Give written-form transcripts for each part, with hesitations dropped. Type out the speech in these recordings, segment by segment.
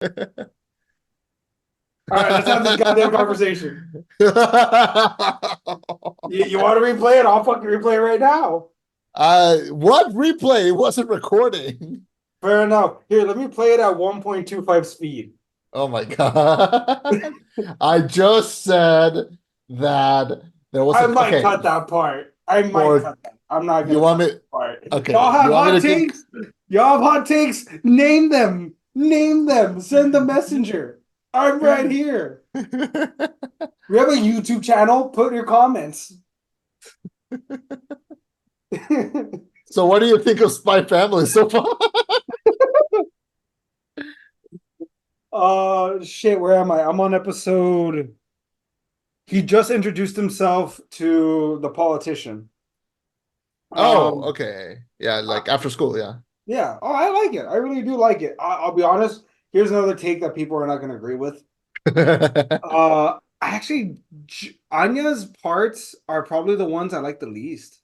All right, let's have this goddamn conversation. You want to replay it? I'll fucking replay it right now. What replay? It wasn't recording. Fair enough. Here, let me play it at 1.25 speed. Oh my God. I just said that there was I a might okay cut that part. I might for cut that. I'm not you gonna want cut me that part. Y'all okay, have you want me hot to give takes? Y'all have hot takes? Name them. Name them. Send the messenger. I'm right here. We have a YouTube channel. Put your comments. So what do you think of Spy Family so far? Shit, where am I? I'm on episode. He just introduced himself to the politician. Oh, Um, okay. Yeah, uh, like after school, yeah. yeah. Oh, I like it. I really do like it. I'll be honest. Here's another take that people are not going to agree with. Actually, Anya's parts are probably the ones I like the least.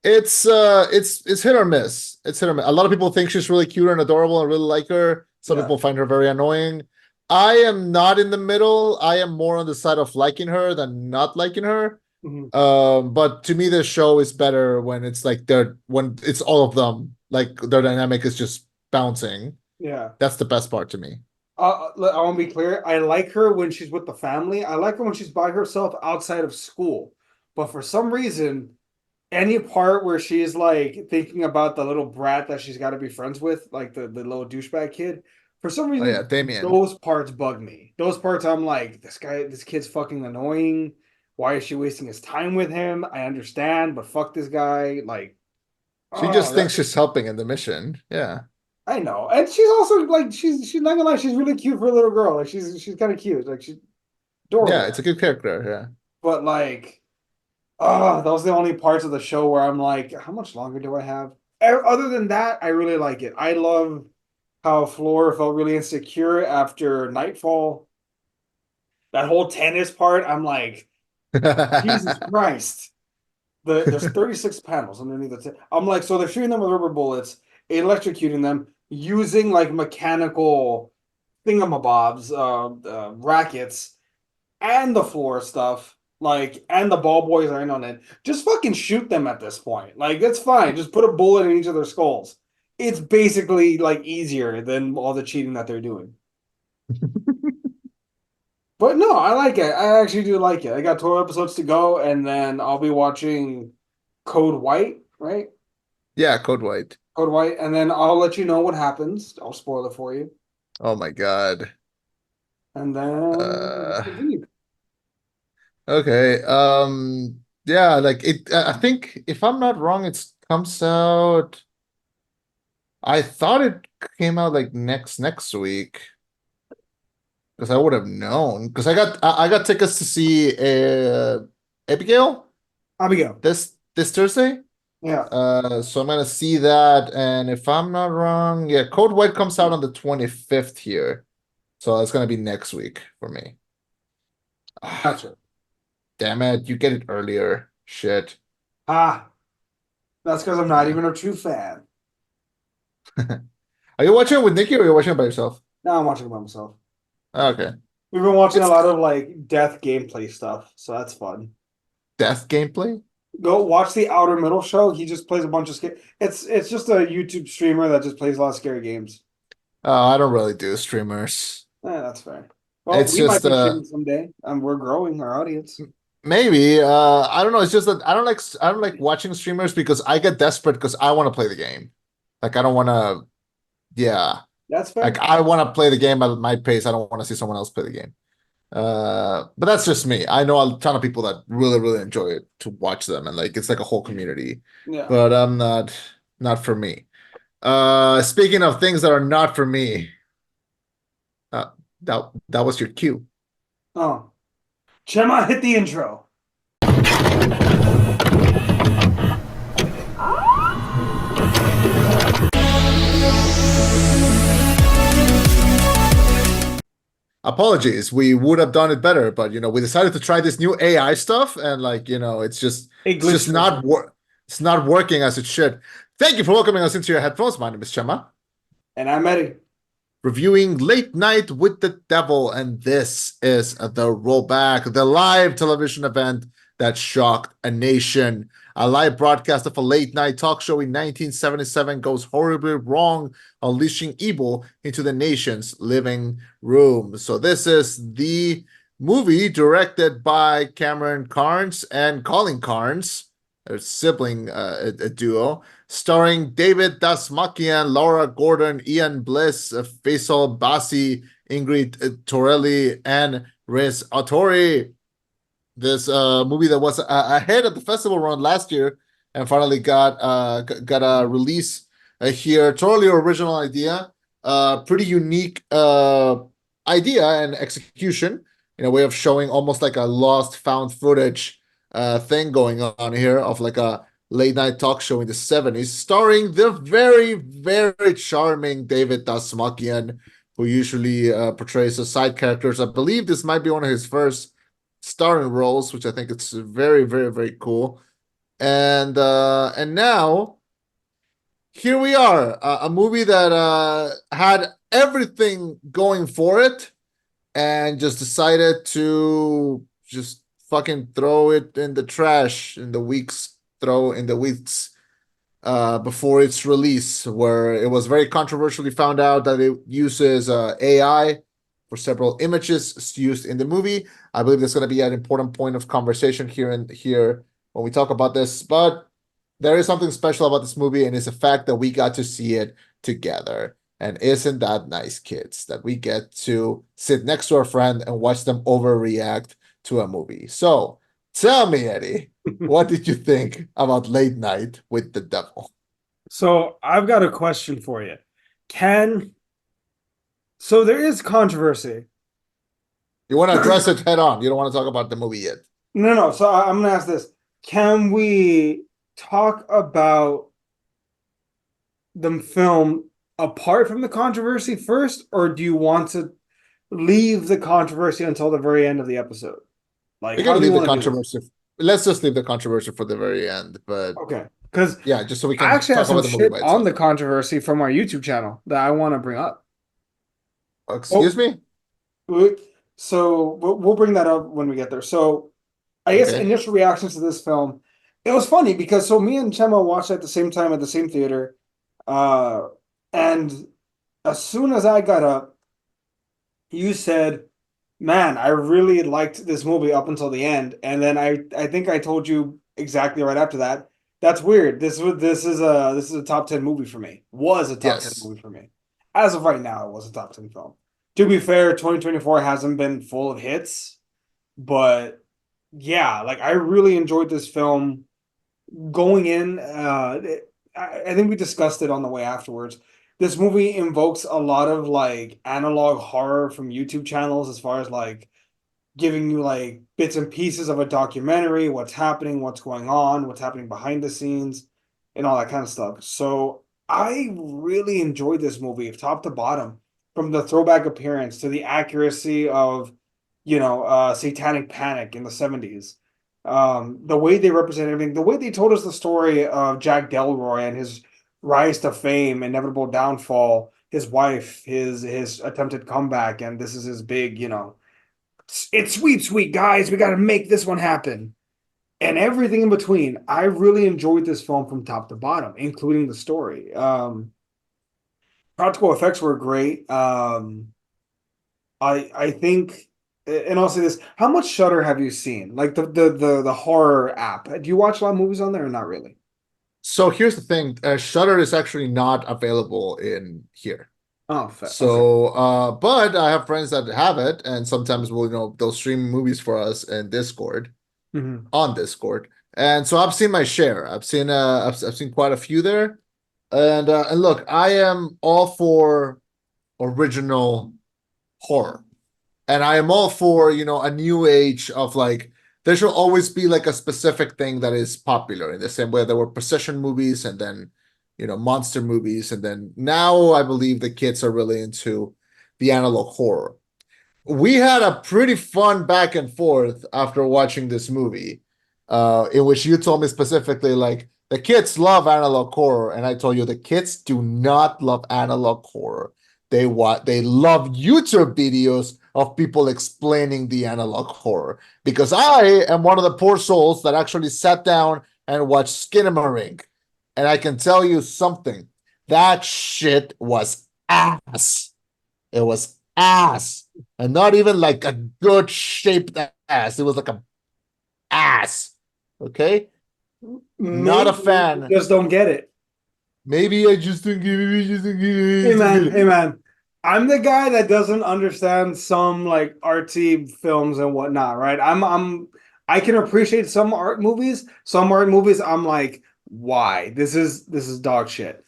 It's hit or miss. It's hit or miss. A lot of people think she's really cute and adorable and really like her. Some Yeah. people find her very annoying. I am not in the middle. I am more on the side of liking her than not liking her. Mhm. But to me, the show is better when it's like they're when it's all of them. Like their dynamic is just bouncing. Yeah. That's the best part to me. I want to be clear. I like her when she's with the family. I like her when she's by herself outside of school. But for some reason, any part where she's like thinking about the little brat that she's got to be friends with, like the little douchebag kid, for some Oh yeah, reason, Damien. those parts bug me. Those parts, I'm like, this kid's fucking annoying. Why is she wasting his time with him? I understand, but fuck this guy. Like, She oh, just that, thinks she's helping in the mission. Yeah. I know. And she's also like, she's not gonna lie, she's really cute for a little girl. Like, she's kind of cute. Like, she's Yeah, it's adorable. a good character. Yeah. But like, oh, those are the only parts of the show where I'm like, how much longer do I have? Other than that, I really like it. I love how Floor felt really insecure after Nightfall. That whole tennis part, I'm like, Jesus Christ. There's 36 panels underneath the I'm like, so they're shooting them with rubber bullets, electrocuting them, using like mechanical thingamabobs, rackets, and the floor stuff, like, and the ball boys are in on it. Just fucking shoot them at this point. Like, that's fine. Just put a bullet in each of their skulls. It's basically like easier than all the cheating that they're doing. But no, I like it. I actually do like it. I got 12 episodes to go, and then I'll be watching Code White, right? Yeah, Code White. Code White, and then I'll let you know what happens. I'll spoil it for you. Oh my God. And then Uh, continue. okay. Yeah, like it I think if I'm not wrong, it comes out. I thought it came out like next week because I would have known because I got tickets to see Abigail Abigail. this Thursday. Yeah. So I'm gonna see that, and if I'm not wrong, yeah, Code White comes out on the 25th here, so it's gonna be next week for me. Gotcha. Damn it, you get it earlier. Shit. Ah, that's because I'm not Yeah. even a true fan. Are you watching it with Nikki or are you watching it by yourself? Now I'm watching it by myself. Okay. We've been watching a It's lot of like death gameplay stuff, so that's fun. death gameplay. Go watch the Outer Middle show. He just plays a bunch of scary. It's just a YouTube streamer that just plays a lot of scary games. I don't really do streamers. That's fair. Well, It's we might just be streaming someday, and we're growing our audience. maybe I don't know. It's just that I don't like watching streamers because I get desperate because I want to play the game. Like I don't want to. Yeah. That's Like fair. I want to play the game at my pace. I don't want to see someone else play the game. But that's just me. I know a ton of people that really enjoy it to watch them, and like it's like a whole community. Yeah. But I'm not for me. Speaking of things that are not for me, uh, that was your cue. Oh, Chema, hit the intro. Apologies, we would have done it better, but we decided to try this new AI stuff, and like It it's just glitched for a second. it's not working as it should. Thank you for welcoming us into your headphones. My name is Chema. And I'm Eddie. reviewing Late Night with the Devil. And this is the rollback, the live television event that shocked a nation. A live broadcast of a late night talk show in 1977 goes horribly wrong, unleashing evil into the nation's living room. So, this is the movie directed by Cameron Carnes and Colin Carnes, a sibling a duo, starring David Dasmakian, Laura Gordon, Ian Bliss, Faisal Basi, Ingrid Torelli, and Riz Autori. This movie that was ahead of the festival run last year and finally got a release here. Totally original idea, pretty unique idea and execution in a way of showing almost like a lost found footage thing going on here of like a late night talk show in the 70s, starring the very, very charming David Dasmakian, who usually portrays the side characters. I believe this might be one of his first starring roles, which I think it's very, very, very cool. And now here we are, a movie that had everything going for it, and just decided to just fucking throw it in the trash in the weeks before its release, where it was very controversially found out that it uses AI for several images used in the movie. I believe that's going to be an important point of conversation here when we talk about this. But there is something special about this movie, and it's the fact that we got to see it together. And isn't that nice, kids, that we get to sit next to our friend and watch them overreact to a movie? So tell me, Eddie, what did you think about Late Night with the Devil? So I've got a question for you. Can so there is controversy. You want to address it head on. You don't want to talk about the movie yet. No. So I'm gonna ask this: can we talk about the film apart from the controversy first, or do you want to leave the controversy until the very end of the episode? Like, We how can do you leave the want to do this? controversy. Let's just leave the controversy for the very end. But Okay, because yeah, just so we I can actually have talk some about the movie shit by on itself. the controversy from our YouTube channel that I want to bring up. Excuse Oh, me? so we'll bring that up when we get there. So I guess Okay. initial reactions to this film, it was funny because so me and Chema watched at the same time at the same theater, uh, and as soon as I got up, you said, "Man, I really liked this movie up until the end," and then I think I told you exactly right after that. That's weird. This is a top 10 movie for me. Was a top 10 Yes. movie for me. As of right now, it was a top 10 film. To be fair, 2024 hasn't been full of hits, but yeah, like I really enjoyed this film going in. I think we discussed it on the way afterwards. This movie invokes a lot of like analog horror from YouTube channels as far as like giving you like bits and pieces of a documentary, what's happening, what's going on, what's happening behind the scenes, and all that kind of stuff. So I really enjoyed this movie, top to bottom, from the throwback appearance to the accuracy of, Satanic Panic in the 70s. The way they represent everything, the way they told us the story of Jack Delroy and his rise to fame, inevitable downfall, his wife, his attempted comeback, and this is his big, it's sweet, guys. We got to make this one happen. And everything in between. I really enjoyed this film from top to bottom, including the story. Practical effects were great. I think, and I'll say this: how much Shudder have you seen? Like the horror app. Do you watch a lot of movies on there or not really? So here's the thing. Shudder is actually not available in here. Oh, fair. Okay. So, but I have friends that have it, and sometimes they'll stream movies for us in Discord, Mhm. on Discord. And so I've seen my share. I've seen quite a few there. And look, I am all for original horror. And I am all for, a new age of like, there should always be like a specific thing that is popular in the same way there were possession movies and then, monster movies. And then now I believe the kids are really into the analog horror. We had a pretty fun back and forth after watching this movie, in which you told me specifically, like, the kids love analog horror. And I told you the kids do not love analog horror. they love YouTube videos of people explaining the analog horror because I am one of the poor souls that actually sat down and watched Skinamarink, and I can tell you something. That shit was ass. It was ass, and not even like a good shaped ass. It was like a ass. Okay, not a Maybe you fan. just don't get it. Maybe I just don't get it. Maybe I just don't get it. I Hey just don't man, get hey it. man. I'm the guy that doesn't understand some like artsy films and whatnot, right? I can appreciate some art movies. Some art movies I'm like, why? This is dog shit.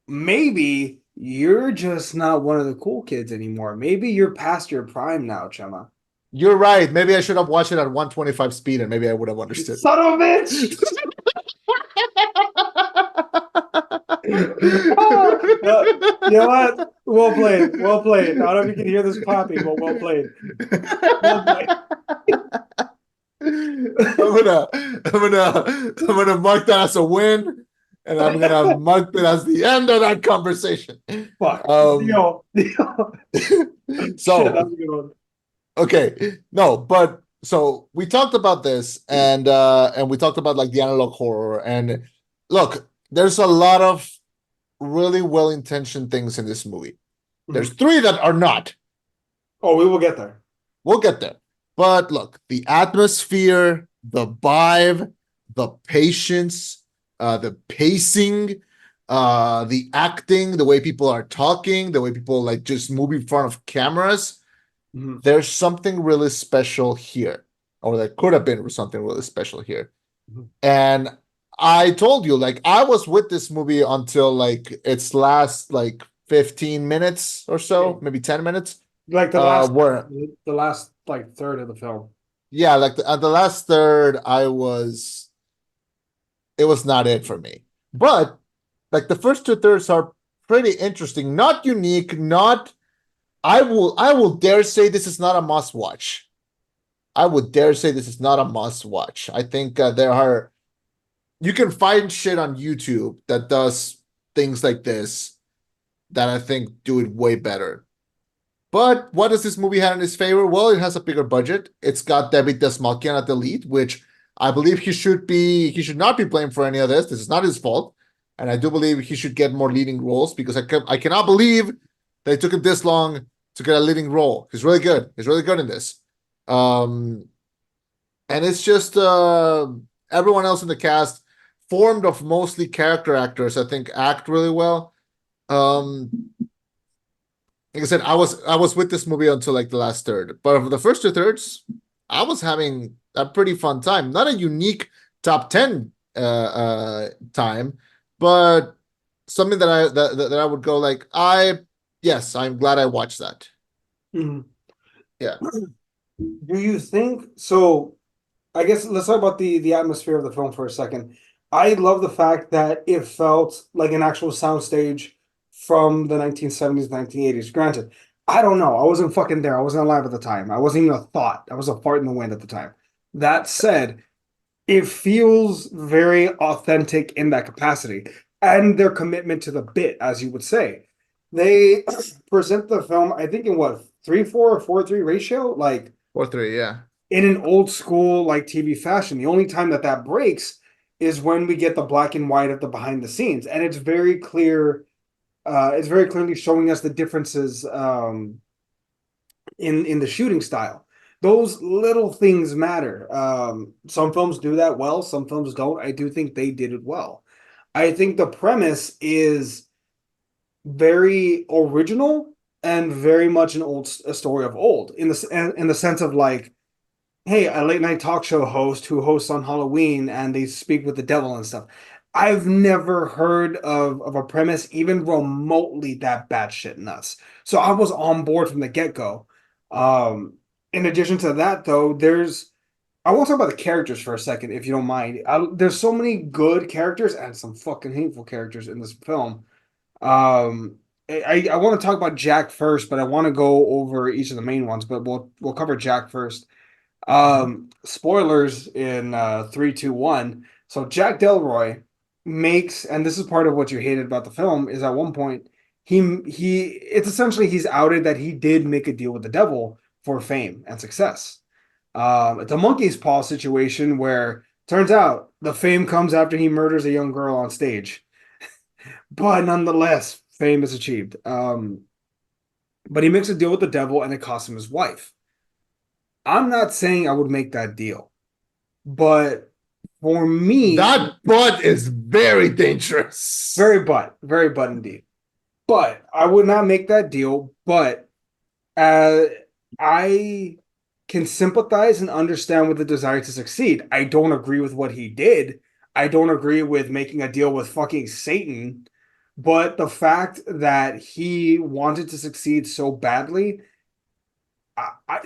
Maybe you're just not one of the cool kids anymore. Maybe you're past your prime now, Chema. You're right. Maybe I should have watched it at 125 speed, and maybe I would have understood. Son of a bitch! You know what? Well played. Well played. I don't know if you can hear this clapping, but well played. Well played. I'm gonna mark that as a win, and I'm gonna mark that as the end of that conversation. Fuck. Um, Deal. Shit, so that's a good one. okay, no, but so we talked about this, and we talked about like the analog horror, and look, there's a lot of really well-intentioned things in this movie. There's Mhm. three that are not. Oh, we will get there. We'll get there. But look, the atmosphere, the vibe, the patience, the pacing, the acting, the way people are talking, the way people like just move in front of cameras. Mhm. There's something really special here, or there could have been something really special here. Mhm. And I told you, like, I was with this movie until like its last like 15 minutes or Yeah. so, maybe 10 minutes. Like Where the last like third of the film. yeah, like at the last third, it was not it for me. But like the first two thirds are pretty interesting, not unique, not I will dare say this is not a must watch. I would dare say this is not a must watch. I think there are you can find shit on YouTube that does things like this that I think do it way better. But what does this movie have in its favor? Well, it has a bigger budget. It's got David Desmalkian at the lead, which I believe he should not be blamed for any of this. This is not his fault. And I do believe he should get more leading roles because I cannot believe that it took him this long to get a leading role. He's really good. He's really good in this. Um, and it's just everyone else in the cast, formed of mostly character actors, I think act really well. Um, like I said, I was with this movie until like the last third, but for the first two thirds, I was having a pretty fun time. Not a unique top 10 time, but something that I would go like yes, I'm glad I watched that. Mhm. Yeah. Do you think so? I guess let's talk about the atmosphere of the film for a second. I love the fact that it felt like an actual soundstage from the 1970s, 1980s. Granted, I don't know. I wasn't fucking there. I wasn't alive at the time. I wasn't even a thought. I was a fart in the wind at the time. That said, it feels very authentic in that capacity and their commitment to the bit, as you would say. They present the film, I think, in what, 3-4 or 4-3 ratio? Like, 4-3, yeah. in an old school like TV fashion. The only time that that breaks is when we get the black and white of the behind the scenes, and it's very clear. It's very clearly showing us the differences in the shooting style. Those little things matter. Some films do that well. Some films don't. I do think they did it well. I think the premise is very original and very much an old a story of old in the sense of like, hey, a late night talk show host who hosts on Halloween and they speak with the devil and stuff. I've never heard of a premise even remotely that batshit nuts. So I was on board from the get-go. In addition to that, though, I want to talk about the characters for a second, if you don't mind. There's so many good characters and some fucking hateful characters in this film. Um, I want to talk about Jack first, but I want to go over each of the main ones. But we'll cover Jack first. Spoilers in 3, 2, 1. So Jack Delroy makes, and this is part of what you hated about the film, is at one point it's essentially he's outed that he did make a deal with the devil for fame and success. It's a monkey's paw situation where turns out the fame comes after he murders a young girl on stage, but nonetheless, fame is achieved. But he makes a deal with the devil and it costs him his wife. I'm not saying I would make that deal, but for me, That butt is very dangerous. very but indeed. But I would not make that deal. But uh, I can sympathize and understand with the desire to succeed. I don't agree with what he did. I don't agree with making a deal with fucking Satan. But the fact that he wanted to succeed so badly,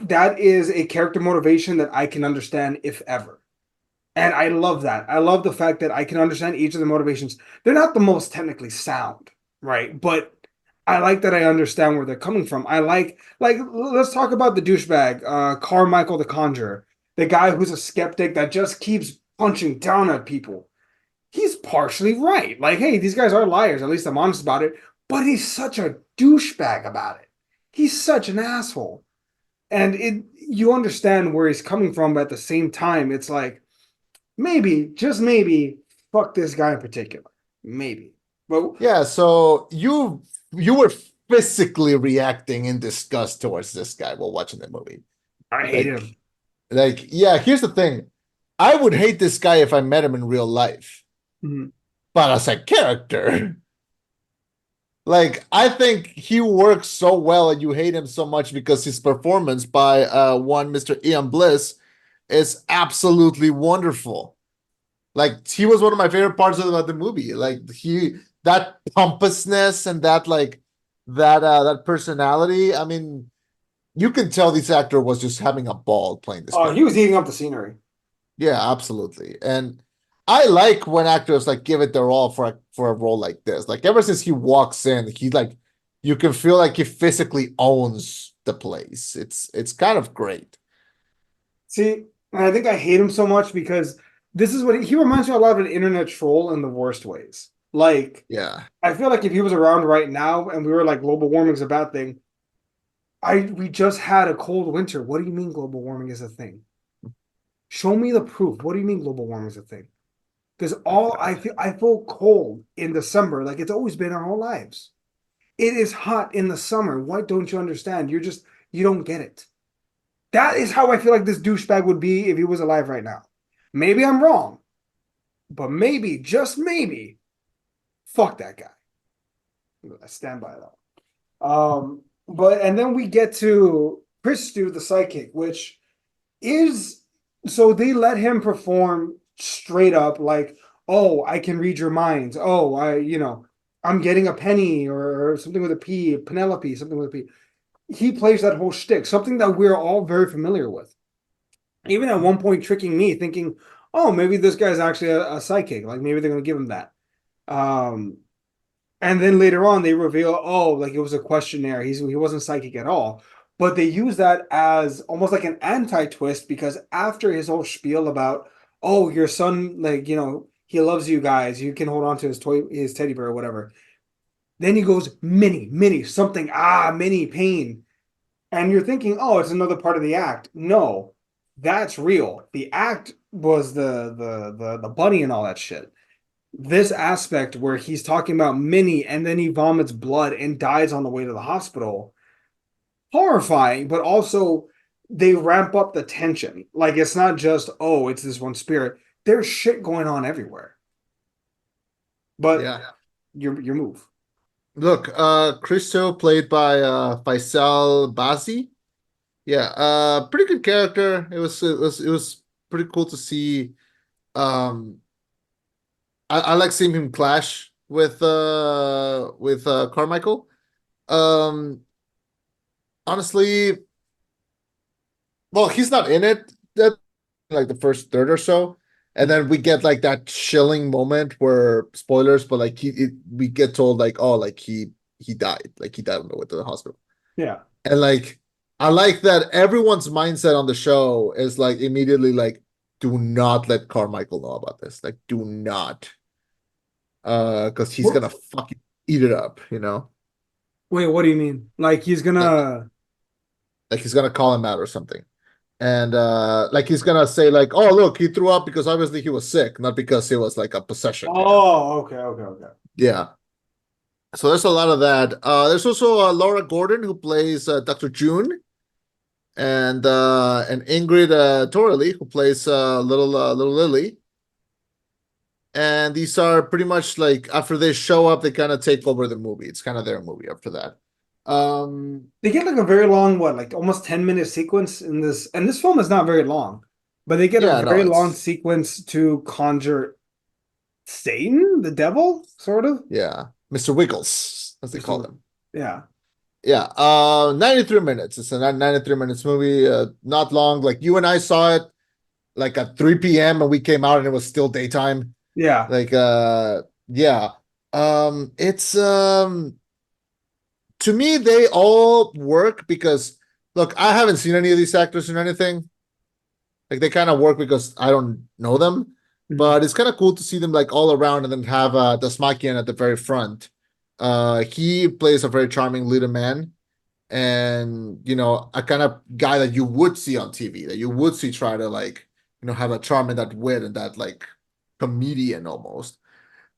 that is a character motivation that I can understand, if ever. And I love that. I love the fact that I can understand each of the motivations. They're not the most technically sound, right? But I like that I understand where they're coming from. I like let's talk about the douchebag, Carmichael the Conjurer, the guy who's a skeptic that just keeps punching down at people. He's partially right. Like, hey, these guys are liars. At least I'm honest about it. But he's such a douchebag about it. He's such an asshole. And you understand where he's coming from, but at the same time, it's like maybe, just maybe, fuck this guy in particular. Maybe. But Yeah, so you were physically reacting in disgust towards this guy while watching the movie. I hate Like, him. yeah, here's the thing. I would hate this guy if I met him in real life, Mhm. but as a character, like I think he works so well and you hate him so much because his performance by one Mr. Ian Bliss is absolutely wonderful. Like he was one of my favorite parts of the movie. Like that pompousness and that personality. I mean, you can tell this actor was just having a ball playing this Oh, he was character. eating up the scenery. Yeah, absolutely. And I like when actors like give it their all for a role like this. Like ever since he walks in, he like you can feel like he physically owns the place. It's kind of great. See, and I think I hate him so much because this is what he reminds me a lot of an internet troll in the worst ways. Like, Yeah. I feel like if he was around right now and we were like global warming is a bad thing, we just had a cold winter. What do you mean global warming is a thing? Show me the proof. What do you mean global warming is a thing? Because all I feel cold in December, like it's always been our whole lives. It is hot in the summer. Why don't you understand? You don't get it. That is how I feel like this douchebag would be if he was alive right now. Maybe I'm wrong, but maybe, just maybe, fuck that guy. I stand by that. But and then we get to Chris Stew, the psychic, which is so they let him perform straight up like, oh, I can read your minds. Oh, I'm getting a penny or something with a P, Penelope, something with a P. He plays that whole shtick, something that we're all very familiar with. Even at one point, tricking me, thinking, oh, maybe this guy's actually a psychic. Like maybe they're gonna give him that. Um, and then later on, they reveal, oh, like it was a questionnaire. He wasn't psychic at all. But they use that as almost like an anti-twist because after his whole spiel about, oh, your son, like, he loves you guys. You can hold on to his his teddy bear or whatever. Then he goes, mini, something, mini pain. And you're thinking, oh, it's another part of the act. No, that's real. The act was the bunny and all that shit. This aspect where he's talking about Minnie and then he vomits blood and dies on the way to the hospital, horrifying, but also they ramp up the tension. Like it's not just, oh, it's this one spirit. There's shit going on everywhere. But Yeah. your move. Look, Christo played by Faisal Bazi. Yeah, pretty good character. It was pretty cool to see. Um, I like seeing him clash with Carmichael. Um, honestly, well, he's not in it that like the first third or so, and then we get like that chilling moment where spoilers, but like we get told like oh like he died on the way to the hospital. Yeah. And like, I like that everyone's mindset on the show is like immediately like, do not let Carmichael know about this. Like, do not. Because he's What gonna fucking eat it up, you know? Wait, what do you mean? Like he's Like gonna? like he's gonna call him out or something. And like he's gonna say like, oh look, he threw up because obviously he was sick, not because it was like a possession, you know. Oh, okay, okay, okay. Yeah. So there's a lot of that. There's also Laura Gordon who plays Dr. June, and Ingrid Torley who plays little Lily. And these are pretty much like after they show up, they kind of take over the movie. It's kind of their movie after that. They get like a very long, what, like almost 10-minute sequence in this, and this film is not very long, but they get a Yeah, no, very long it's sequence to conjure Satan, the devil, sort of. yeah, Mr. Wiggles, as they call him. Yeah, Yeah, 93 minutes. It's a 93 minutes movie. Not long. Like you and I saw it like at 3 p.m. and we came out and it was still daytime. yeah. Like yeah. It's to me they all work because look, I haven't seen any of these actors in anything. Like they kind of work because I don't know them, Mhm. but it's kind of cool to see them like all around and then have Dasmakian at the very front. He plays a very charming little man and you know a kind of guy that you would see on TV that you would see try to like have a charm and that wit and that like comedian almost.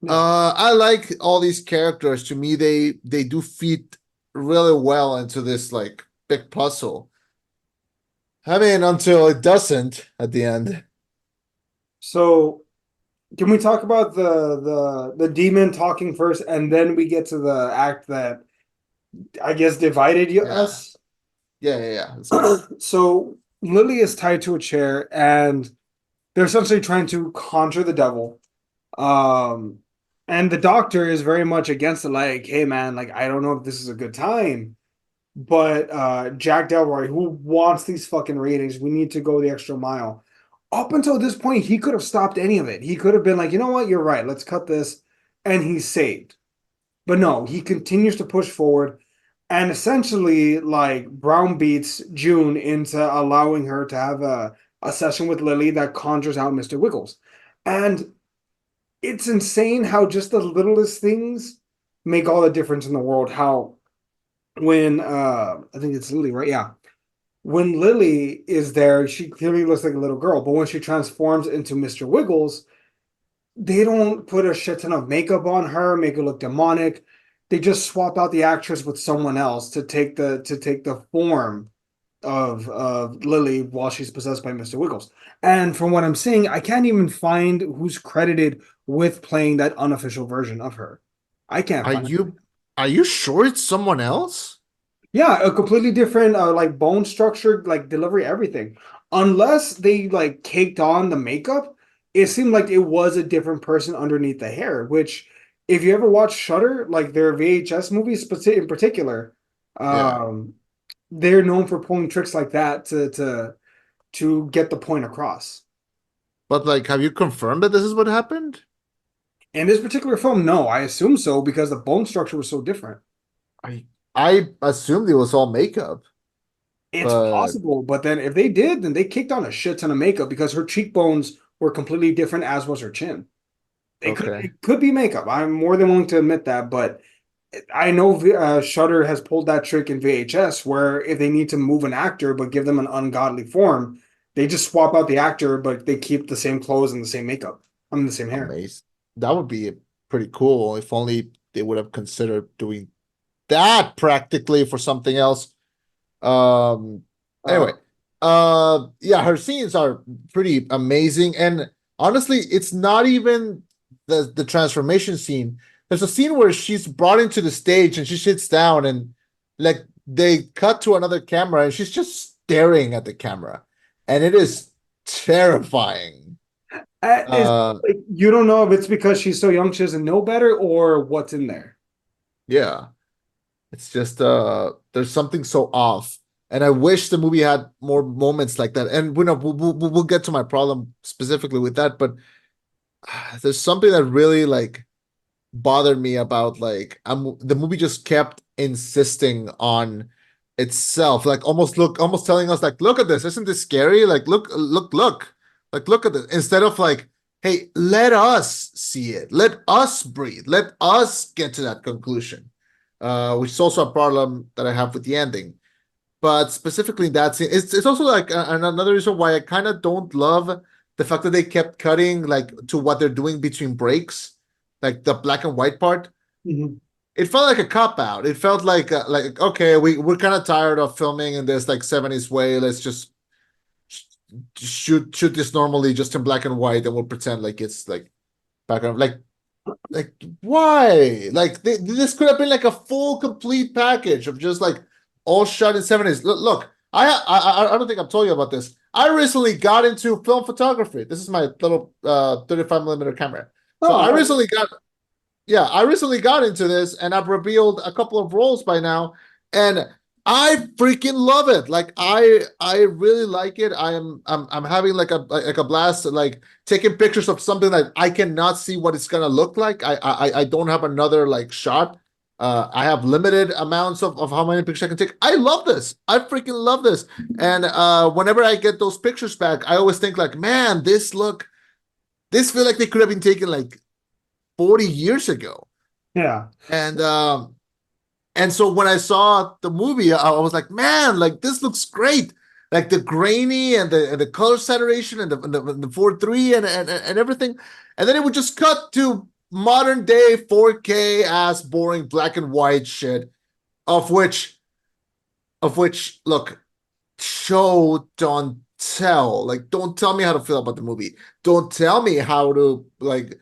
Yeah. I like all these characters. To me, they do fit really well into this like big puzzle. I mean, until it doesn't at the end. So can we talk about the demon talking first, and then we get to the act that I guess divided Yeah, us? yeah. Let's go. So Lily is tied to a chair, and they're essentially trying to conjure the devil. Um, and the doctor is very much against it, like, hey man, like I don't know if this is a good time. But Jack Delroy, who wants these fucking ratings, we need to go the extra mile. Up until this point, he could have stopped any of it. He could have been like, you know what, you're right, let's cut this, and he's saved. But no, he continues to push forward and essentially like Brown beats June into allowing her to have a session with Lily that conjures out Mr. Wiggles. And it's insane how just the littlest things make all the difference in the world. How when I think it's Lily, right? Yeah. When Lily is there, she clearly looks like a little girl, but when she transforms into Mr. Wiggles, they don't put a shit ton of makeup on her, make her look demonic. They just swap out the actress with someone else to take the form of Lily while she's possessed by Mr. Wiggles. And from what I'm seeing, I can't even find who's credited with playing that unofficial version of her. I can't Are find. you sure it's someone else? Yeah, a completely different like bone structure, like delivery, everything. Unless they like caked on the makeup, it seemed like it was a different person underneath the hair, which if you ever watch Shudder, like their VHS movies in particular, Yeah, um, they're known for pulling tricks like that to get the point across. but like, have you confirmed that this is what happened? In this particular film, no, I assume so because the bone structure was so different. I I assumed it was all makeup, It's but possible, but then if they did, then they kicked on a shit ton of makeup because her cheekbones were completely different, as was her chin. okay. It could be makeup. I'm more than willing to admit that, but I know Shudder has pulled that trick in VHS where if they need to move an actor but give them an ungodly form, they just swap out the actor, but they keep the same clothes and the same makeup. I mean, the same hair. Amazing. That would be pretty cool if only they would have considered doing that practically for something else. Um Uh, anyway, yeah, her scenes are pretty amazing. And honestly, it's not even the transformation scene. There's a scene where she's brought into the stage and she sits down and like they cut to another camera and she's just staring at the camera. And it is terrifying. is Uh like you don't know if it's because she's so young she doesn't know better or what's in there. yeah. It's just there's something so off. And I wish the movie had more moments like that. And we'll get to my problem specifically with that, but there's something that really like bothered me about like the movie just kept insisting on itself, like almost telling us like, look at this, isn't this scary? Like look at this, instead of like, hey, let us see it, let us breathe, let us get to that conclusion. which is also a problem that I have with the ending. But specifically in that scene, it's also like another reason why I kind of don't love the fact that they kept cutting like to what they're doing between breaks, like the black and white part. Mhm. It felt like a cop out. It felt like okay, we're kind of tired of filming in this like 70s way. Let's just shoot this normally just in black and white, and we'll pretend like it's like background like why? Like this could have been like a full complete package of just like all shot in 70s. Look, I don't think I've told you about this. I recently got into film photography. This is my little 35 millimeter camera. So Oh, nice. I recently got into this and I've revealed a couple of roles by now, and I freaking love it. Like I really like it. I'm having like a blast, like taking pictures of something that I cannot see what it's gonna look like. I don't have another like shot. I have limited amounts of how many pictures I can take. I love this. I freaking love this. And whenever I get those pictures back, I always think like, man, this feel like they could have been taken like 40 years ago. Yeah. And and so when I saw the movie, I was like, man, like this looks great. Like the grainy and the color saturation and the 4:3 and everything. And then it would just cut to modern day 4K ass boring black and white shit, of which look, show don't tell. Like don't tell me how to feel about the movie. Don't tell me how to like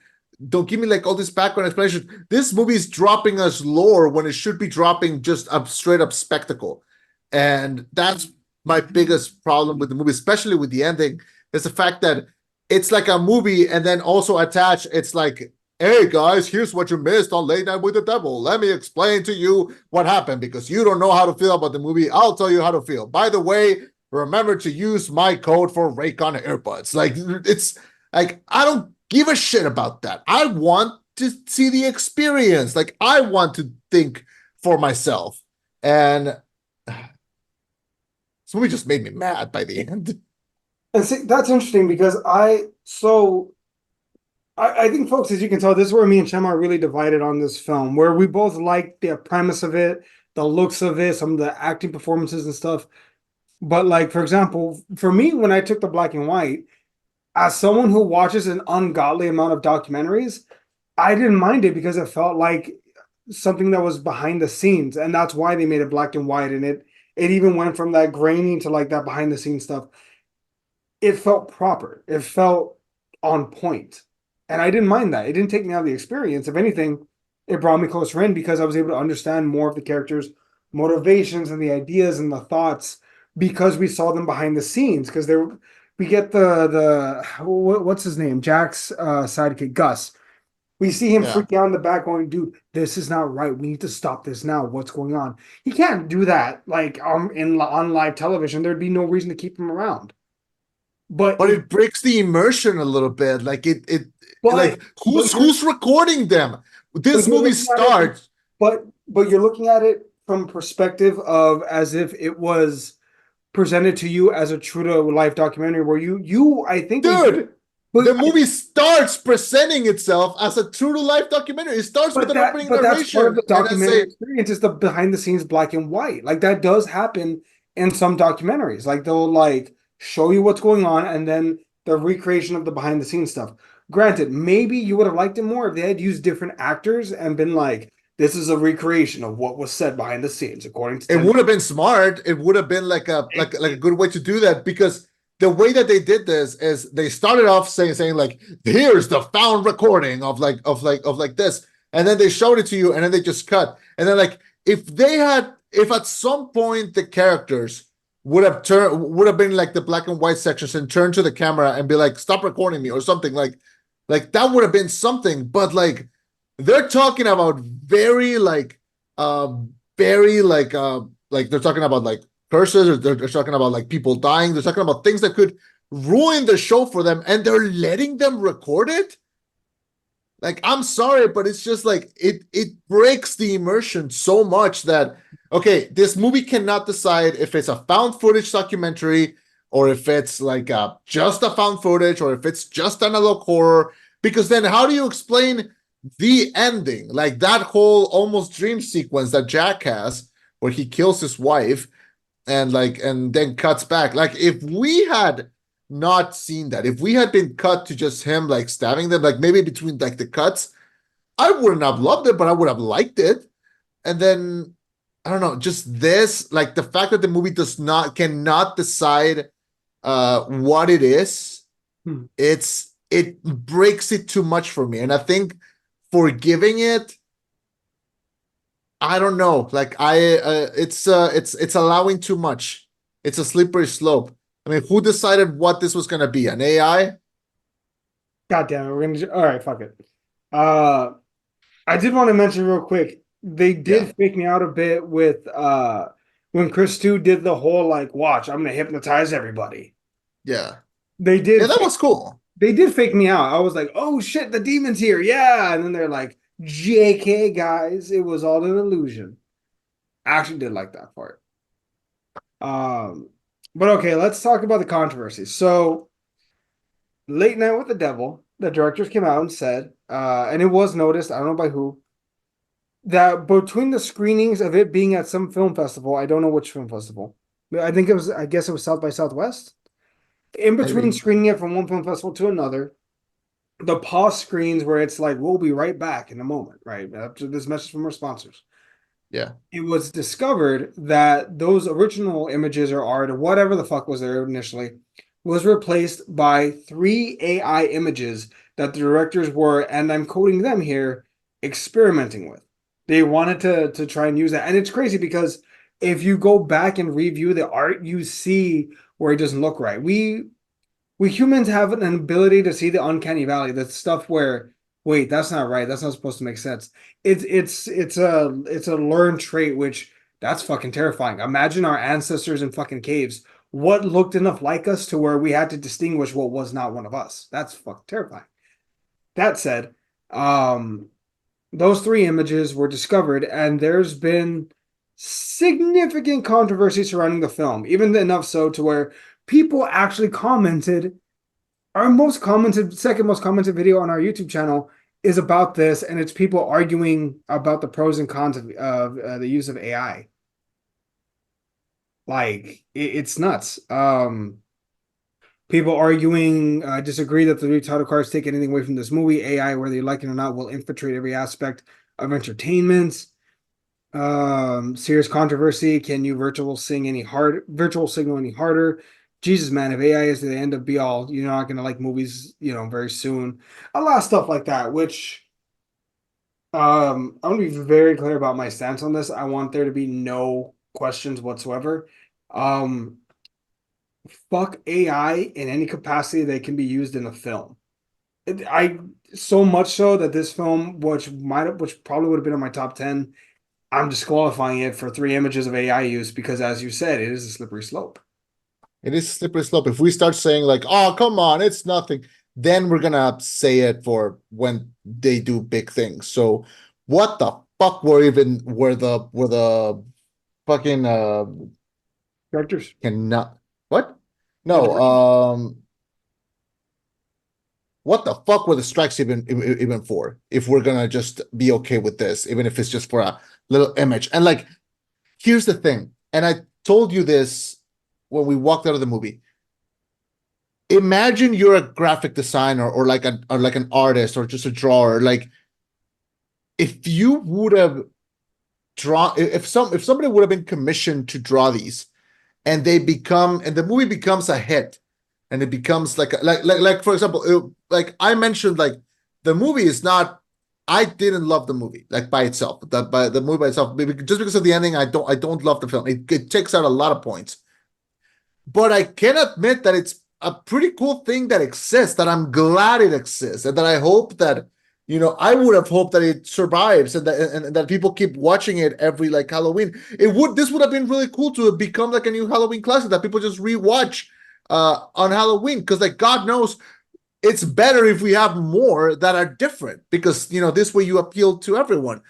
don't give me like all this background explanation. This movie is dropping us lore when it should be dropping just a straight up spectacle. And that's my biggest problem with the movie, especially with the ending, is the fact that it's like a movie and then also attached, it's like, hey guys, here's what you missed on Late Night with the Devil. Let me explain to you what happened because you don't know how to feel about the movie. I'll tell you how to feel. By the way, remember to use my code for Raycon earbuds. Like it's like I don't give a shit about that. I want to see the experience. Like I want to think for myself. And this movie just made me mad by the end. And see, that's interesting because I think, folks, as you can tell, this is where me and Chema are really divided on this film, where we both like the premise of it, the looks of it, some of the acting performances and stuff. But like, for example, for me, when I took the black and white, as someone who watches an ungodly amount of documentaries, I didn't mind it because it felt like something that was behind the scenes, and that's why they made it black and white. And it even went from that grainy to like that behind the scenes stuff. It felt proper. It felt on point. And I didn't mind that. It didn't take me out of the experience. If anything, it brought me closer in because I was able to understand more of the characters' motivations and the ideas and the thoughts because we saw them behind the scenes. Because we get what's his name? Jack's sidekick, Gus. We see him Yeah. freaking out in the back going, dude, this is not right. We need to stop this now. What's going on? He can't do that like on live television. There'd be no reason to keep him around. But But it it breaks the immersion a little bit. but Like but who's recording them? This you're movie looking at it starts. but you're looking at it from perspective of as if it was presented to you as a true to life documentary where you I think Dude, but the movie starts presenting itself as a true to life documentary. It starts with an opening but that's part of narration the and then documentary say, experience is the behind the scenes black and white. Like that does happen in some documentaries. Like they'll like show you what's going on and then the recreation of the behind the scenes stuff. Granted, maybe you would have liked it more if they had used different actors and been like, this is a recreation of what was said behind the scenes, according to it 10. would have been smart. It would have been like a good way to do that because the way that they did this is they started off saying like here's the found recording of like this, and then they showed it to you, and then they just cut, and then like if at some point the characters would have been like the black and white sections and turned to the camera and be like stop recording me or something like that would have been something, but they're talking about very like they're talking about like curses, or they're talking about like people dying, they're talking about things that could ruin the show for them, and they're letting them record it. Like I'm sorry, but it's just like it breaks the immersion so much that okay, this movie cannot decide if it's a found footage documentary or if it's like just a found footage or if it's just analog horror, because then how do you explain the ending, like that whole almost dream sequence that Jack has, where he kills his wife and like and then cuts back. Like if we had not seen that, if we had been cut to just him like stabbing them, like maybe between like the cuts, I wouldn't have loved it, but I would have liked it. And then I don't know, just this, like the fact that the movie cannot decide what it is, Hmm. it breaks it too much for me. And I think forgiving it, I don't know. Like it's allowing too much. It's a slippery slope. I mean, who decided what this was gonna be? An AI? God damn it, all right, fuck it. Uh, I did want to mention real quick, they Yeah, did fake me out a bit with when Chris 2 did the whole like, watch, I'm gonna hypnotize everybody. yeah, They yeah. did That fake, was cool. they did fake me out. I was like, oh shit, the demon's here, yeah. And then they're like, JK guys, it was all an illusion. I actually did like that part. Um, but okay, let's talk about the controversy. So Late Night with the Devil, the directors came out and said, and it was noticed, I don't know by who, that between the screenings of it being at some film festival, I don't know which film festival. I think it was, I guess it was South by Southwest. In between Maybe. screening it from one film festival to another, the pause screens where it's like, we'll be right back in a moment, right? After this message from our sponsors. Yeah. It was discovered that those original images or art or whatever the fuck was there initially was replaced by three AI images that the directors were, and I'm quoting them here, experimenting with. They wanted to try and use that. And it's crazy because if you go back and review the art, you see where it doesn't look right. We humans have an ability to see the uncanny valley, the stuff where, wait, that's not right. That's not supposed to make sense. It's a learned trait, which that's fucking terrifying. Imagine our ancestors in fucking caves. What looked enough like us to where we had to distinguish what was not one of us. That's fucking terrifying. That said, um, those three images were discovered, and there's been significant controversy surrounding the film, even enough so to where people actually commented. Our most commented, second most commented video on our YouTube channel is about this, and it's people arguing about the pros and cons of the use of AI. Like it's nuts. People arguing disagree that the three title cards take anything away from this movie. AI, whether you like it or not, will infiltrate every aspect of entertainment. Serious controversy. Can you virtual signal any harder? Jesus, man, if AI is the end of be all, you're not gonna like movies, very soon. A lot of stuff like that, which I'm gonna be very clear about my stance on this. I want there to be no questions whatsoever. Um, Fuck AI in any capacity that can be used in a film. I so much so that this film, which probably would have been in my top 10, I'm disqualifying it for three images of AI use because, as you said, it is a slippery slope. It is slippery slope. If we start saying like, "Oh, come on, it's nothing," then we're gonna say it for when they do big things. So, what the fuck were the fucking Directors, cannot what? the No, directors. what the fuck were the strikes even for? If we're gonna just be okay with this, even if it's just for a little image. And like, here's the thing, and I told you this when we walked out of the movie. Imagine you're a graphic designer or like an artist or just a drawer. Like if you would have drawn if somebody would have been commissioned to draw these and the movie becomes a hit and it becomes like for example like I mentioned like the movie is not I didn't love the movie like by itself that by the movie by itself just because of the ending I don't love the film it takes out a lot of points but I can admit that it's a pretty cool thing that exists, that I'm glad it exists, and that I hope that, I would have hoped that it survives and that people keep watching it every like Halloween. This would have been really cool to have become like a new Halloween classic that people just rewatch on Halloween. Because like God knows it's better if we have more that are different because this way you appeal to everyone.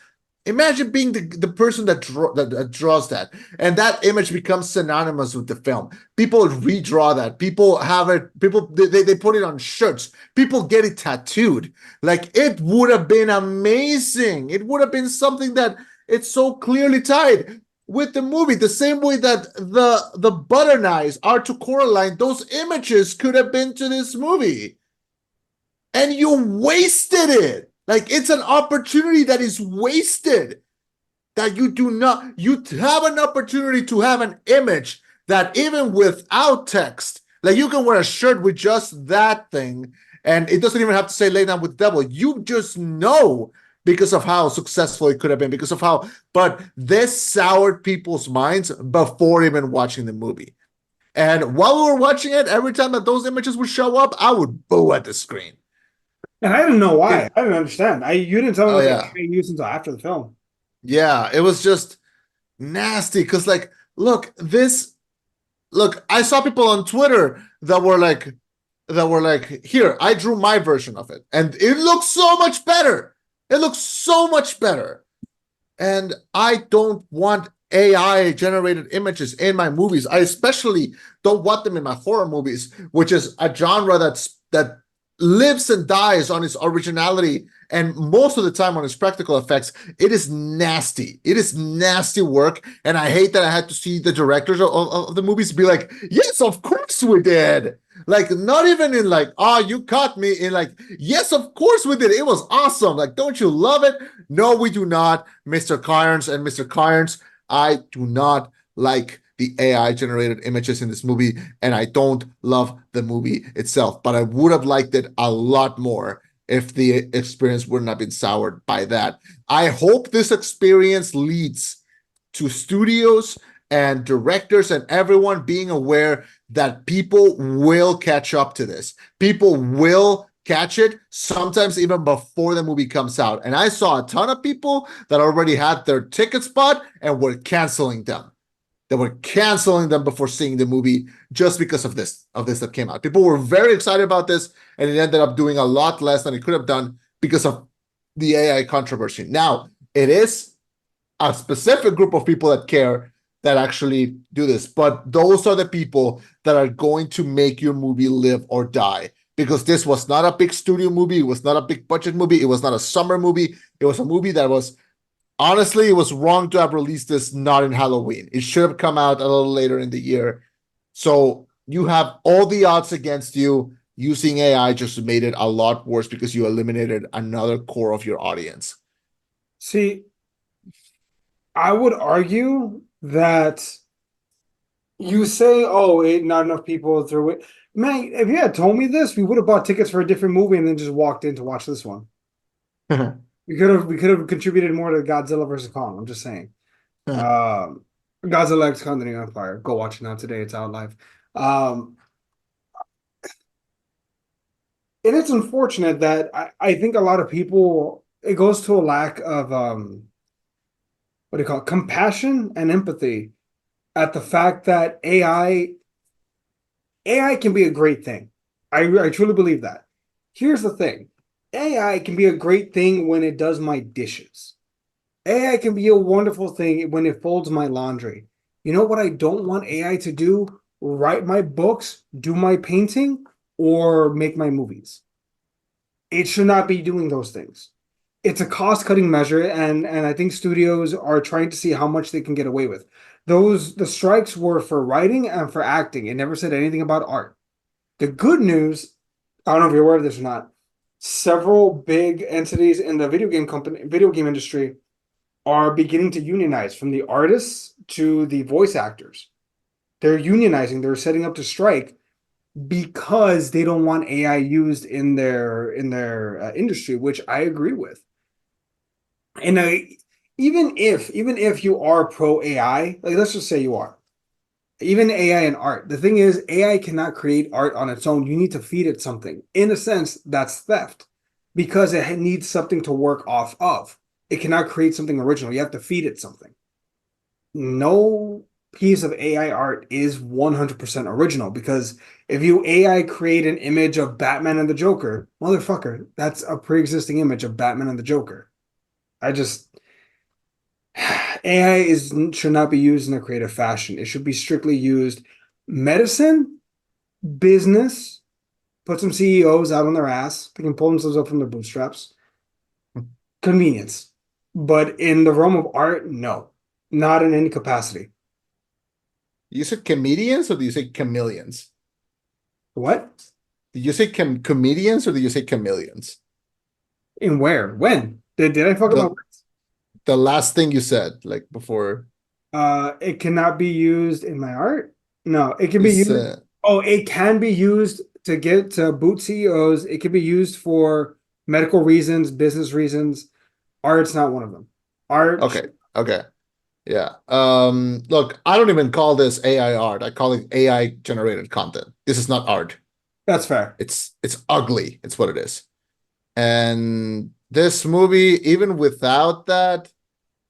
Imagine being the person that draws that, and that image becomes synonymous with the film. People redraw that. People have it. People they put it on shirts. People get it tattooed. Like it would have been amazing. It would have been something that it's so clearly tied with the movie. The same way that the butter knives are to Coraline. Those images could have been to this movie, and you wasted it. Like it's an opportunity that is wasted. That you do not, you have an opportunity to have an image that even without text, like you can wear a shirt with just that thing, and it doesn't even have to say lay down with the devil. You just know because of how successful it could have been, because of how, but this soured people's minds before even watching the movie. And while we were watching it, every time that those images would show up, I would boo at the screen. And I didn't know why. It, I didn't understand. You didn't tell me oh what they were yeah, being used until after the film. yeah, it was just nasty because like look this look, I saw people on Twitter that were like, here, I drew my version of it, and it looks so much better. It looks so much better. And I don't want AI generated images in my movies. I especially don't want them in my horror movies, which is a genre that lives and dies on its originality and most of the time on its practical effects. It is nasty. It is nasty work. And I hate that I had to see the directors of the movies be like, yes, of course we did. Like, not even in like, oh, you caught me, in like, yes, of course we did. It was awesome. Like, don't you love it? No, we do not, Mr. Cairns and Mr. Cairns. I do not like the AI generated images in this movie, and I don't love the movie itself. But I would have liked it a lot more if the experience wouldn't have been soured by that. I hope this experience leads to studios and directors and everyone being aware that people will catch up to this. People will catch it sometimes even before the movie comes out. And I saw a ton of people that already had their tickets bought and were canceling them. They were canceling them before seeing the movie just because of this that came out. People were very excited about this, and it ended up doing a lot less than it could have done because of the AI controversy. Now, it is a specific group of people that care that actually do this, but those are the people that are going to make your movie live or die, because this was not a big studio movie. It was not a big budget movie. It was not a summer movie. It was a movie that was, honestly, it was wrong to have released this not in Halloween. It should have come out a little later in the year. So you have all the odds against you. Using AI just made it a lot worse because you eliminated another core of your audience. See, I would argue that you say, "Oh, not enough people through it." Man, if you had told me this, we would have bought tickets for a different movie and then just walked in to watch this one. We could have contributed more to Godzilla versus Kong. I'm just saying. Um, Godzilla X Kong the New Empire. Go watch it now today. It's out live. Um, and it's unfortunate that I think a lot of people, it goes to a lack of what do you call it? Compassion and empathy at the fact that AI can be a great thing. I truly believe that. Here's the thing. AI can be a great thing when it does my dishes. AI can be a wonderful thing when it folds my laundry. You know what I don't want AI to do? Write my books, do my painting, or make my movies. It should not be doing those things. It's a cost-cutting measure, and I think studios are trying to see how much they can get away with. The strikes were for writing and for acting. It never said anything about art. The good news, I don't know if you're aware of this or not, several big entities in the video game industry are beginning to unionize, from the artists to the voice actors. They're unionizing, they're setting up to strike because they don't want AI used in their industry, which I agree with. And even if you are pro AI, like let's just say you are, even AI and art. The thing is, AI cannot create art on its own. You need to feed it something. In a sense, that's theft because it needs something to work off of. It cannot create something original. You have to feed it something. No piece of AI art is 100% original, because if you AI create an image of Batman and the Joker, motherfucker, that's a pre-existing image of Batman and the Joker. I just AI is should not be used in a creative fashion. It should be strictly used medicine, business, put some CEOs out on their ass. They can pull themselves up from their bootstraps. Convenience. But in the realm of art, no, not in any capacity. You said comedians or do you say chameleons? What? Did you say comedians or did you say chameleons? In where? When? Did I fuck up my The words? the last thing you said, like before It cannot be used in my art. No, it can you be used. said Oh, it can be used to get to boot CEOs. It can be used for medical reasons, business reasons. Art's not one of them. Art, okay, okay. Yeah. Look, I don't even call this AI art. I call it AI generated content. This is not art. that's fair. It's ugly. It's what it is. And this movie, even without that,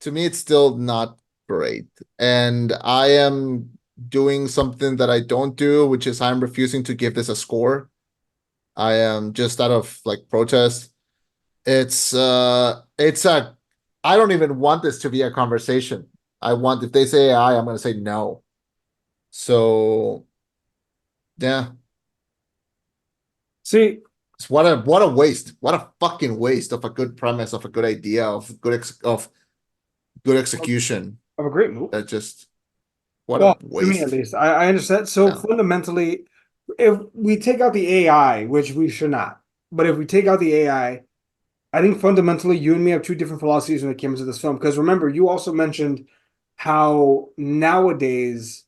to me, it's still not great. And I am doing something that I don't do, which is I'm refusing to give this a score. I am just out of like protest. It's a I don't even want this to be a conversation. I want if they say AI, I'm gonna say no. So yeah, See, it's what a waste. What a fucking waste of a good premise, of a good idea, of good execution. of a great move. That just what a Well, to me at waste. least, I understand. So Yeah. fundamentally, if we take out the AI, which we should not, but if we take out the I think fundamentally you and me have two different philosophies when it comes to this film. Because remember, you also mentioned how nowadays,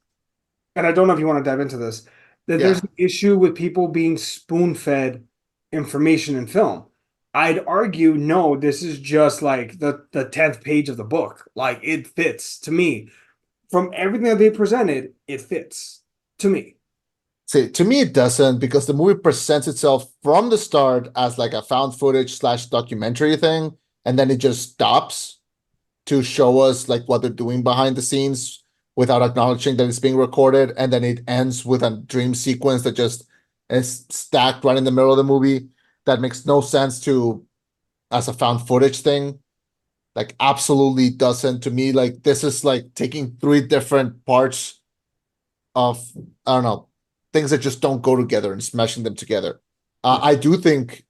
and I don't know if you want to dive into this, that there's Yeah. an issue with people being spoon-fed information in film. I'd argue, no, this is just like the 10th page of the book. Like it fits to me. From everything that they presented, it fits to me. See, to me, it doesn't because the movie presents itself from the start as like a found footage slash documentary thing, and then it just stops to show us like what they're doing behind the scenes without acknowledging that it's being recorded, and then it ends with a dream sequence that just is stacked right in the middle of the movie that makes no sense to as a found footage thing. Like absolutely doesn't to me. Like this is like taking three different parts of I don't know things that just don't go together and smashing them together. Yeah. I do think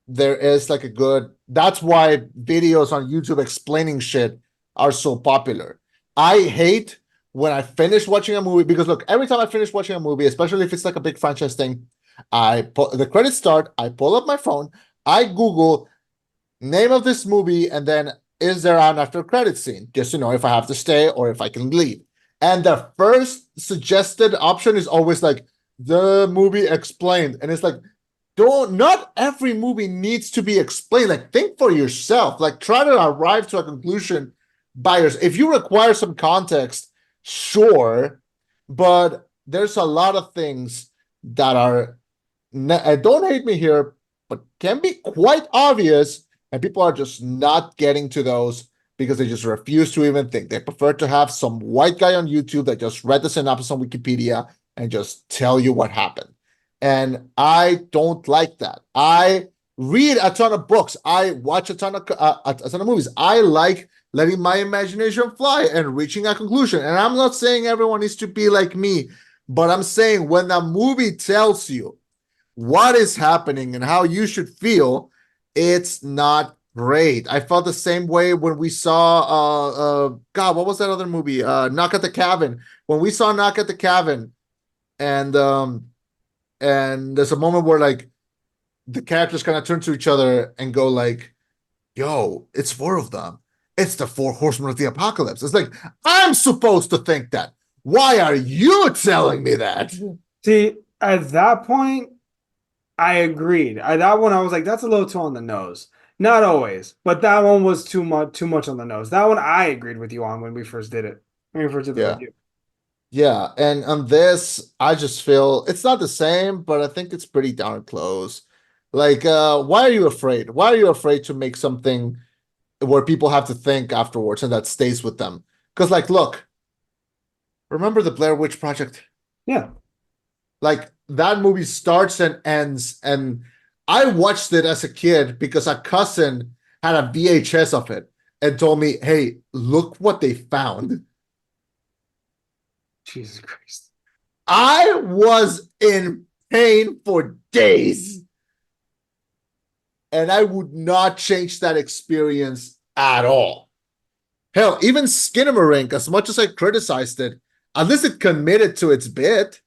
there is like a good. That's why videos on YouTube explaining shit are so popular. I hate when I finish watching a movie because look, every time I finish watching a movie, especially if it's like a big franchise thing, the credits start. I pull up my phone. I Google name of this movie, and then is there an after credit scene just to know if I have to stay or if I can leave. And the first suggested option is always like the movie explained, and it's like, don't not every movie needs to be explained. Like think for yourself. Like try to arrive to a conclusion by yourself. If you require some context, sure, but there's a lot of things that are. Don't hate me here, but can be quite obvious and people are just not getting to those because they just refuse to even think. They prefer to have some white guy on YouTube that just read the synopsis on Wikipedia and just tell you what happened. And I don't like that. I read a ton of books. I watch a ton of movies. I like letting my imagination fly and reaching a conclusion. And I'm not saying everyone needs to be like me, but I'm saying when a movie tells you what is happening and how you should feel, it's not great. I felt the same way when we saw God, what was that other movie? Knock at the Cabin. When we saw Knock at the Cabin, and there's a moment where like the characters kind of turn to each other and go like, yo, it's four of them. It's the four horsemen of the apocalypse. It's like, I'm supposed to think that. Why are you telling me that? See, at that point, I agreed. That one I was like, that's a little too on the nose. Not always, but that one was too much on the nose. That one I agreed with you on when we first did it. When we first did the Yeah. review. Yeah, and on this, I just feel it's not the same, but I think it's pretty darn close. Like, why are you afraid? Why are you afraid to make something where people have to think afterwards and that stays with them? Because, like, look, remember the Blair Witch Project? Yeah. Like, that movie starts and ends, and I watched it as a kid because a cousin had a VHS of it. and told me, "Hey, look what they found." Jesus Christ. I was in pain for days, and I would not change that experience at all. Hell, even Skinamarink, as much as I criticized it, at least it committed to its bit.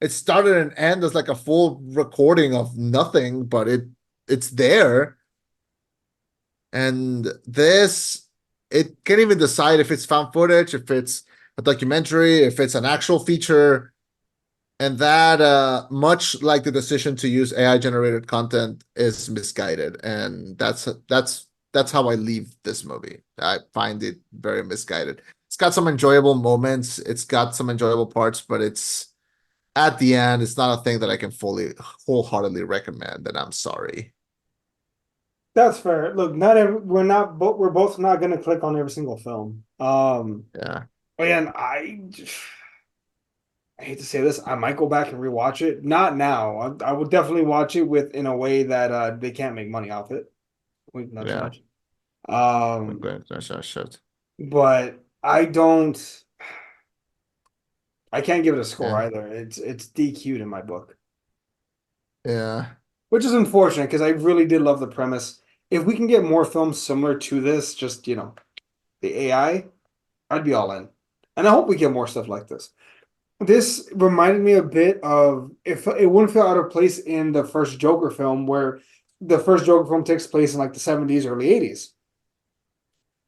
It started and ended as like a full recording of nothing, but it's there. And this, it can't even decide if it's found footage, if it's a documentary, if it's an actual feature. And that, much like the decision to use AI generated content, is misguided. And that's how I leave this movie. I find it very misguided. It's got some enjoyable moments, it's got some enjoyable parts, but it's at the end, it's not a thing that I can fully wholeheartedly recommend, and I'm sorry. That's fair. Look, not every, we're not, but we're both not going to click on every single film. Yeah. And I hate to say this, I might go back and rewatch it. Not now. I would definitely watch it with in a way that they can't make money off it. Wait, nudge, Yeah. nudge. Um, Okay. Shit. but I can't give it a score Yeah. either. It's DQ'd in my book, Yeah. which is unfortunate because I really did love the premise. If we can get more films similar to this, just the AI, I'd be all in. And I hope we get more stuff like this. This reminded me a bit of if it wouldn't feel out of place in the first Joker film, where the first Joker film takes place in like the 70s, early 80s.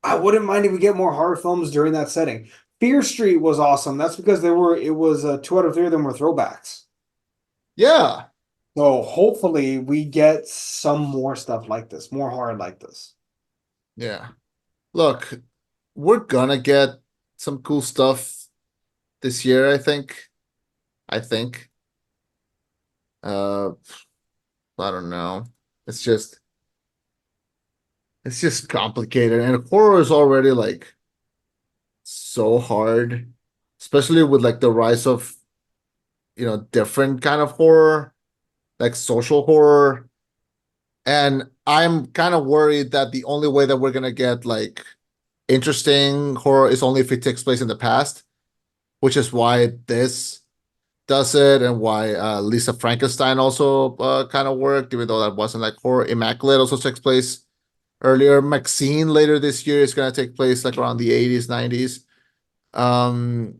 I wouldn't mind if we get more horror films during that setting. Fear Street was awesome. That's because it was two out of three of them were throwbacks. Yeah. So hopefully we get some more stuff like this, more horror like this. Yeah. Look, we're gonna get some cool stuff this year, I think. I think. Uh, I don't know. It's just it's just complicated. And horror is already like so hard, especially with like the rise of, different kind of horror, like social horror. And I'm kind of worried that the only way that we're gonna get like interesting horror is only if it takes place in the past, which is why this does it, and why Lisa Frankenstein also kind of worked, even though that wasn't like horror. Immaculate also takes place earlier. Maxine later this year is gonna take place like around the 80s, 90s. Um,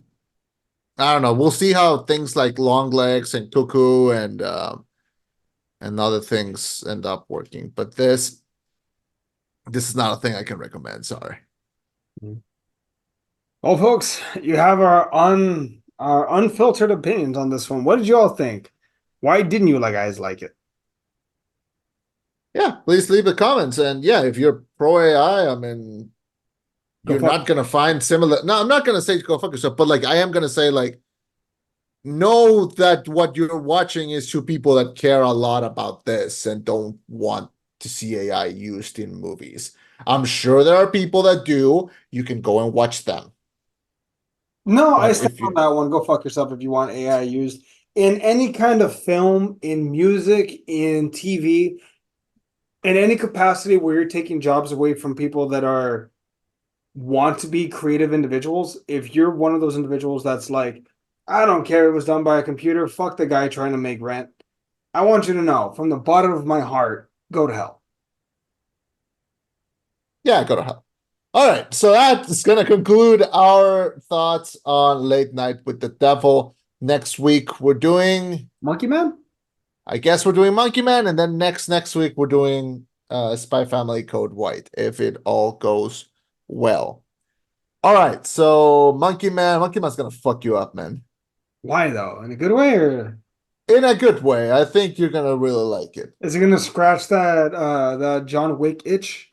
I don't know. We'll see how things like Long Legs and Cuckoo and other things end up working. But this is not a thing I can recommend. Sorry. Well, folks, you have our unfiltered opinions on this one. What did you all think? Why didn't you guys like it? Yeah, please leave the comments. And yeah, if you're pro AI, I mean, Go you're fuck not gonna find similar. No, I'm not gonna say go fuck yourself, but like I am gonna say like know that what you're watching is to people that care a lot about this and don't want to see AI used in movies. I'm sure there are people that do. You can go and watch them. No, I But stand if on you that one. Go fuck yourself if you want AI used in any kind of film, in music, in TV, in any capacity where you're taking jobs away from people that are want to be creative individuals. If you're one of those individuals that's like, I don't care if it was done by a computer, fuck the guy trying to make rent. I want you to know from the bottom of my heart, go to hell. yeah, go to hell. All right, so that's going to conclude our thoughts on Late Night with the Devil. Next week we're doing, Monkey Man? I guess we're doing Monkey Man, and then next week we're doing Spy Family Code White if it all goes well. All right, so Monkey Man's gonna fuck you up, man. Why though? In a good way, or In a good way. I think you're gonna really like it. is it gonna scratch that John Wick itch?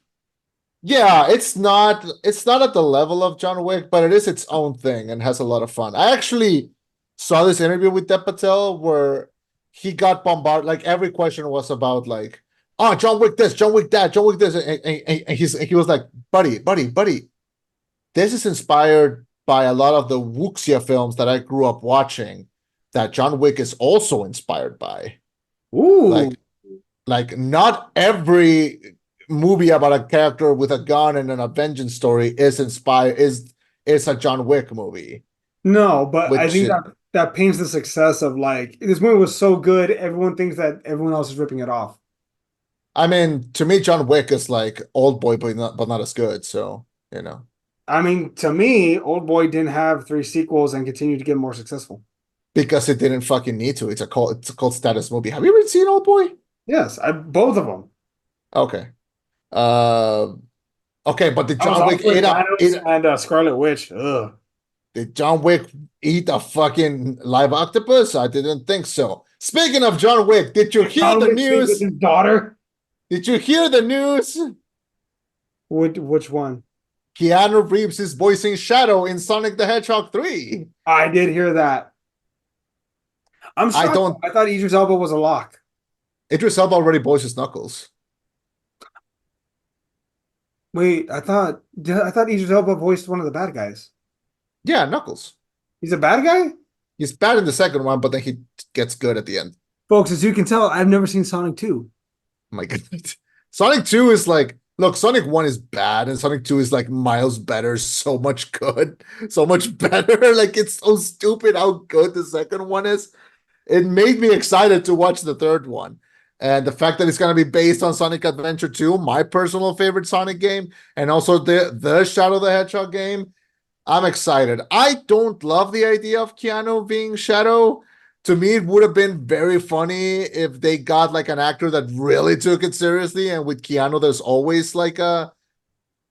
Yeah, it's not at the level of John Wick, but it is its own thing and has a lot of fun. I actually saw this interview with Dev Patel where he got bombarded. Like every question was about like, oh, John Wick this, John Wick that, John Wick this, and he was like, buddy, this is inspired by a lot of the wuxia films that I grew up watching, that John Wick is also inspired by. Ooh, Like, not every movie about a character with a gun and a vengeance story is inspired is a John Wick movie, No, but I which think that paints the success of like this movie was so good, everyone thinks that everyone else is ripping it off. I mean, to me, John Wick is like Old Boy, but not as good. So you know, I mean, to me, Old Boy didn't have three sequels and continued to get more successful. because it didn't fucking need to. It's a cult status movie. Have you ever seen Old Boy? Yes, I both of them. Okay. Uh, okay, but I was off with Thanos and Scarlet Witch. Ugh. did John Wick eat a fucking live octopus? I didn't think so. Speaking of John Wick, did you hear John the Wick sleep with news? his daughter. Did you hear the news? Which one? Keanu Reeves is voicing Shadow in Sonic the Hedgehog 3. I did hear that. I'm I shocked. don't. I thought Idris Elba was a lock. Idris Elba already voices Knuckles. Wait, I thought Idris Elba voiced one of the bad guys. Yeah, Knuckles. He's a bad guy? He's bad in the second one, but then he gets good at the end. Folks, as you can tell, I've never seen Sonic 2. Oh my God. Sonic 2 is like, look, Sonic 1 is bad, and Sonic 2 is like miles better, so much good, so much better. Like, it's so stupid how good the second one is. It made me excited to watch the third one. And the fact that it's going to be based on Sonic Adventure 2, my personal favorite Sonic game, and also the Shadow the Hedgehog game, I'm excited. I don't love the idea of Keanu being Shadow. To me, it would have been very funny if they got like an actor that really took it seriously. And with Keanu, there's always like I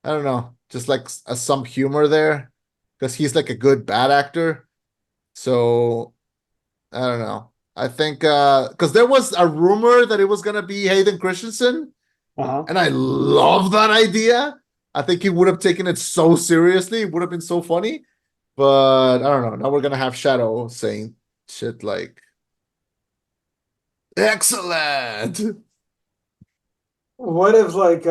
don't know, just like some humor there because he's like a good bad actor. So I don't know. I think because there was a rumor that it was gonna be Hayden Christensen, Uh-huh. and I love that idea. I think he would have taken it so seriously. It would have been so funny. But I don't know. Now we're gonna have Shadow saying shit like excellent. What if like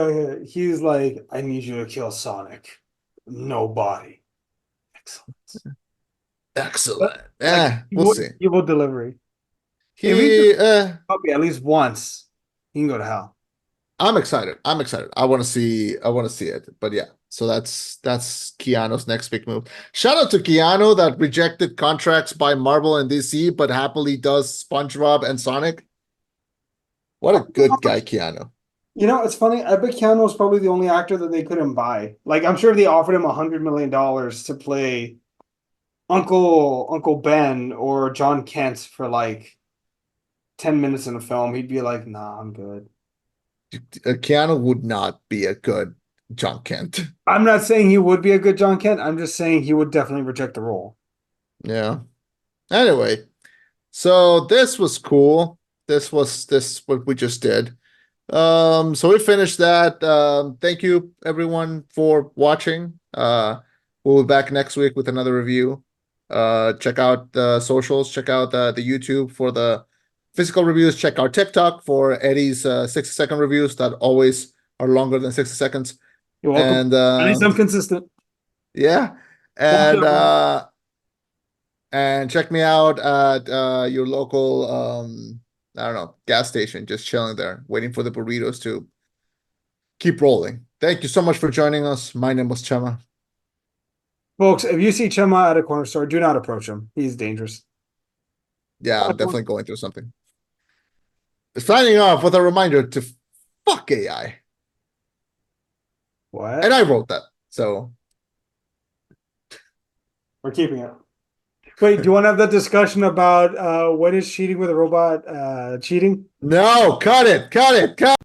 he's like, I need you to kill Sonic. Nobody. Excellent. But Excellent. like We'll see. evil delivery. If he just He puppy at least once, he can go to hell. I'm excited. I'm excited. I want to see it. But yeah, so that's Keanu's next big move. Shout out to Keanu that rejected contracts by Marvel and DC, but happily does SpongeBob and Sonic. What a good guy, Keanu. You know, it's funny. I bet Keanu was probably the only actor that they couldn't buy. Like, I'm sure if they offered him $100 million to play Uncle Ben or John Kent for like 10 minutes in a film, he'd be like, "Nah, I'm good." Keanu would not be a good John Kent. I'm not saying he would be a good John Kent. I'm just saying he would definitely reject the role. Yeah. Anyway, so this was cool. This what we just did. So we finished that. Thank you everyone for watching. We'll be back next week with another review. Check out the socials, check out the YouTube for the physical reviews, check our TikTok for Eddie's 60-second reviews that always are longer than 60 seconds. You're welcome. And At least I'm consistent. yeah. Watch And out, bro. and check me out at your local I don't know, gas station, just chilling there, waiting for the burritos to keep rolling. Thank you so much for joining us. My name was Chema. Folks, if you see Chema at a corner store, do not approach him. He's dangerous. Yeah, Bye, I'm everyone. definitely going through something. Signing off with a reminder to fuck AI. And What? I wrote that. So We're keeping it. Wait, do you want to have that discussion about what is cheating with a robot cheating? no, cut it, cut it, cut